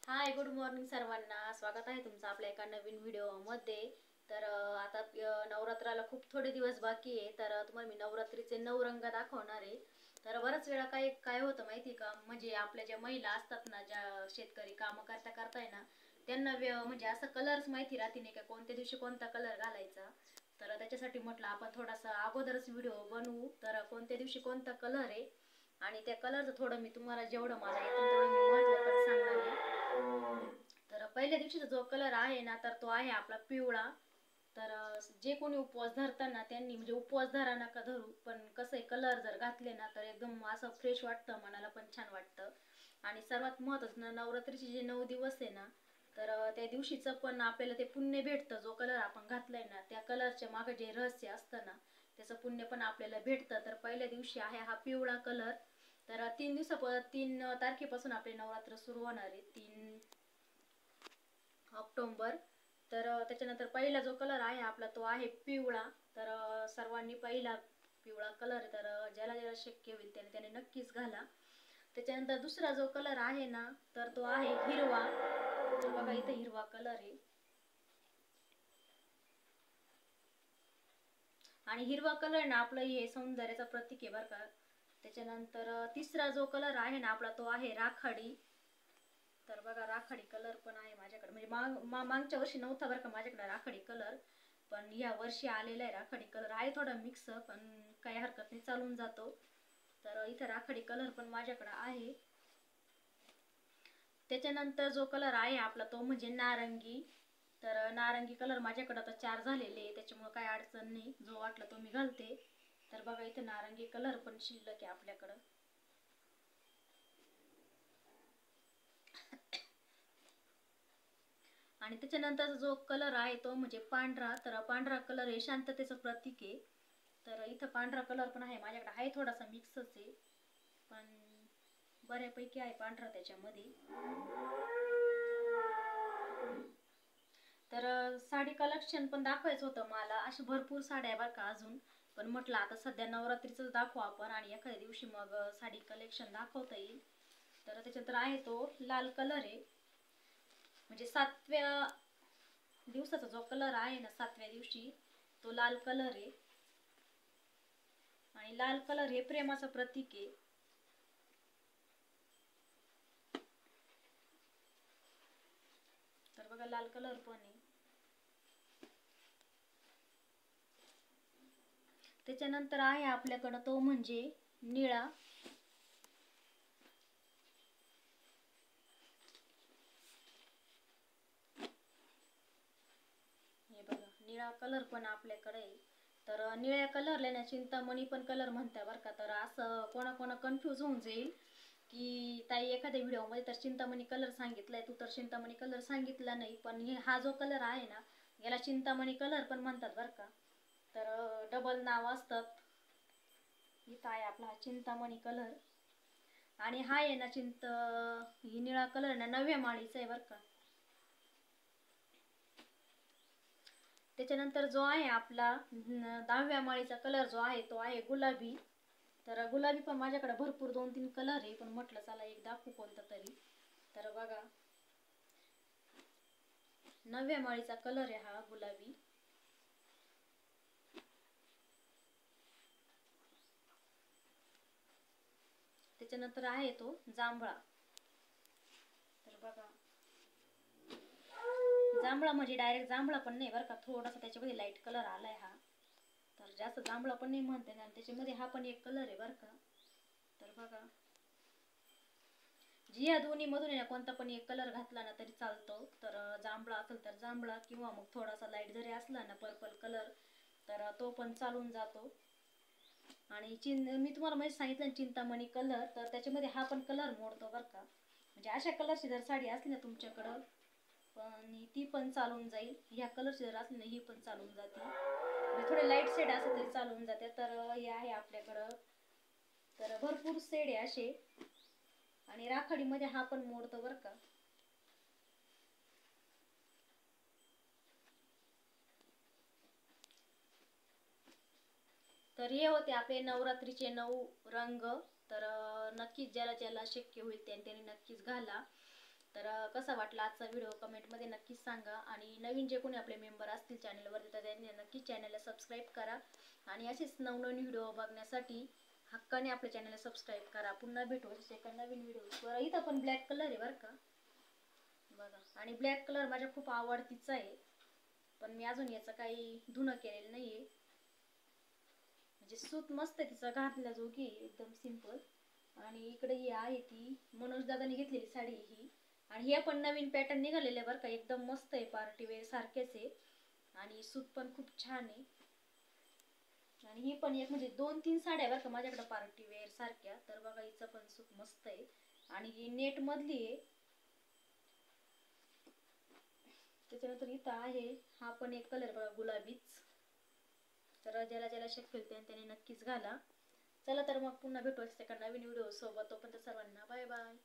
हाय, good morning सर्वांना. स्वागत आहे तुमचं आपल्या एका नवीन व्हिडिओमध्ये. तर आता नवरात्राला खूप थोडे दिवस बाकी आहे. तर तुम्हाला मी नवरात्रीचे 9 रंग दाखवणार आहे. तर बऱ्याच वेळा काय काय होतं माहिती का, म्हणजे आपल्या ज्या महिला असतात ना, ज्या शेतकरी कामं करताय ना, त्यांना म्हणजे असं कलर्स माहिती राहते नाही का, कोणत्या दिवशी कोणता कलर घालायचा. तर त्याच्यासाठी म्हटलं आपण थोडासा अगोदरच व्हिडिओ बनवू. तर कोणत्या दिवशी कोणता कलर आहे आणि त्या कलरचं थोडं मी तुम्हाला जेवढं मला येतं तेवढं मी महत्त्व पण सांगणार आहे. तर पहिल्या दिवशीचा जो कलर आहे ना, तर तो आहे आपला पिवळा. तर जे कोणी उपवास धरताना त्यांनी म्हणजे उपवास धरा नका धरू, पण कसं आहे, कलर जर घातले ना तर एकदम असं फ्रेश वाटतं, मनाला पण छान वाटतं. आणि सर्वात महत्त्वाचं नवरात्रीचे जे 9 दिवस आहे ना, तर त्या दिवशीचं पण आपल्याला ते पुण्य भेटतं. जो कलर आपण घातलाय ना, त्या कलरच्या मागे जे रहस्य असतं ना, त्याचं पुण्य पण आपल्याला भेटतं. तर पहिल्या दिवशी आहे हा पिवळा कलर. तर 3 तारखेपासून आपले नवरात्र सुरू होणार आहे, 3 ऑक्टोबर. तर त्याच्यानंतर पहिला जो कलर आहे आपला तो आहे पिवळा. तर सर्वांनी पहिला पिवळा कलर, तर ज्याला ज्याला शक्य होईल त्याने त्याने नक्कीच घाला. त्याच्यानंतर दुसरा जो कलर आहे ना, तर तो आहे हिरवा. तर बघा इथे हिरवा कलर आहे आणि हिरवा कलर ना आपलं हे सौंदर्याचं प्रतीक आहे बरं का. त्याच्यानंतर तिसरा जो कलर आहे ना आपला तो आहे राखाडी. तर बघा राखाडी कलर पण आहे माझ्याकडे, म्हणजे मागच्या वर्षी नव्हता बरं का माझ्याकडे राखाडी कलर, पण या वर्षी आलेला आहे राखाडी कलर. आहे थोडा मिक्स, पण काही हरकत नाही, चालून जातो. तर इथं राखाडी कलर पण माझ्याकडे आहे. त्याच्यानंतर जो कलर आहे आपला तो म्हणजे नारंगी. तर नारंगी कलर माझ्याकडे आता 4 झालेले, त्याच्यामुळे काही अडचण नाही, जो वाटला तो मी घालते. तर बघा इथे नारंगी कलर पण शिल्लक आहे आपल्याकडं. आणि त्याच्यानंतर जो कलर आहे तो म्हणजे पांढरा. तर पांढरा कलर हे शांततेचं प्रतीक आहे. तर इथं पांढरा कलर पण आहे माझ्याकडे, आहे थोडासा मिक्सच आहे, पण बऱ्यापैकी आहे पांढरा त्याच्यामध्ये. तर साडी कलेक्शन पण दाखवायचं होतं मला, अशी भरपूर साड्या आहे बरं का अजून, पण म्हटलं आता सध्या नवरात्रीचं दाखवू आपण आणि एखाद्या दिवशी मग साडी कलेक्शन दाखवता येईल. तर त्याच्यानंतर आहे तो लाल कलर आहे, म्हणजे 7व्या दिवसाचा जो कलर आहे ना, 7व्या दिवशी तो लाल कलर आहे. आणि लाल कलर हे प्रेमाचं प्रतीक आहे. तर बघा लाल कलर पण आहे. त्याच्यानंतर आहे आपल्याकडं तो म्हणजे निळा. हे बघा निळा कलर पण आपल्याकडे आहे. तर निळ्या कलरला ना चिंतामणी पण कलर म्हणतात बरं का. तर असं कोणा कन्फ्यूज होऊन जाईल की ताई एखाद्या व्हिडिओमध्ये तर चिंतामणी कलर सांगितलाय, तू तर चिंतामणी कलर सांगितला नाही. पण हा जो कलर आहे ना, याला चिंतामणी कलर पण म्हणतात बरं का. तर डबल नाव असतात. इथं आहे आपला चिंतामणी कलर. आणि हा आहे ना ही निळा कलर ना 9व्या माळीचा आहे बरं का. त्याच्यानंतर जो आहे आपला 10व्या माळीचा कलर जो आहे तो आहे गुलाबी. तर गुलाबी पण माझ्याकडे भरपूर 2-3 कलर आहे, पण म्हटलं चला एक दाखवू कोणता तरी. तर बघा 9व्या माळीचा कलर आहे हा गुलाबी. त्याच्यानंतर आहे तो जांभळा. तर बघा जांभळा म्हणजे डायरेक्ट जांभळा पण नाही बरं का, थोडासा त्याच्यामध्ये लाईट कलर आलाय हा. तर जास्त जांभळा पण नाही म्हणते ना, त्याच्यामध्ये हा पण एक कलर आहे बरं का. तर बघा जी या दोन्ही मधून ना कोणता पण एक कलर घातला ना तरी चालतो. तर जांभळा असेल तर जांभळा, किंवा मग थोडासा लाईट जरी असला ना पर्पल कलर तर तो पण चालून जातो. आणि मी तुम्हाला म्हणजे सांगितलं चिंतामणी कलर, तर त्याच्यामध्ये हा पण कलर मोडतो बरं का. म्हणजे अशा कलरची जर साडी असली ना तुमच्याकडं, पण ती पण चालून जाईल. ह्या कलरची जर असली ना ही पण चालून जाते, म्हणजे थोडे लाईट शेड असले तरी चालून जाते. तर हे आहे आपल्याकडं. तर भरपूर शेड आहे असे. आणि राखाडीमध्ये हा पण मोडतो बरं का. तर हे होते आपले नवरात्रीचे 9 रंग. तर नक्कीच ज्याला ज्याला शक्य होईल त्यांनी नक्कीच घाला. तर कसा वाटला आजचा व्हिडिओ कमेंटमध्ये नक्कीच सांगा. आणि नवीन जे कोणी आपले मेंबर असतील चॅनलवरती तर त्यांनी नक्कीच चॅनलला सबस्क्राईब करा. आणि असेच नवनवीन व्हिडिओ बघण्यासाठी हक्काने आपल्या चॅनलला सबस्क्राईब करा. पुन्हा भेटू असेच एका नवीन व्हिडिओ. इथं पण ब्लॅक कलर आहे बरं का, बघा. आणि ब्लॅक कलर माझ्या खूप आवडतीचा आहे, पण मी अजून याचं काही धुणं केलेलं नाहीये. म्हणजे सूत मस्त आहे तिचा, घातल्या जोगी एकदम सिंपल. आणि इकडे ही आहे ती मनोज दादाने घेतलेली साडी ही. आणि हे पण नवीन पॅटर्न निघालेले बरं का, एकदम मस्त आहे, पार्टी वेअर सारखेच आहे. आणि सूत पण खूप छान आहे. आणि ही पण एक म्हणजे 2-3 साड्या बरं का माझ्याकडे पार्टी वेअर सारख्या. तर बघा हिचं पण सूत मस्त आहे आणि ही नेट मधली आहे. त्याच्यानंतर इथं आहे हा पण एक कलर बघा, गुलाबीच. तर ज्याला ज्याला शक्य होईल त्याने नक्कीच घाला. चला तर मग पुन्हा भेटू एका नवीन व्हिडिओ सोबत. तोपर्यंत सर्वांना बाय बाय.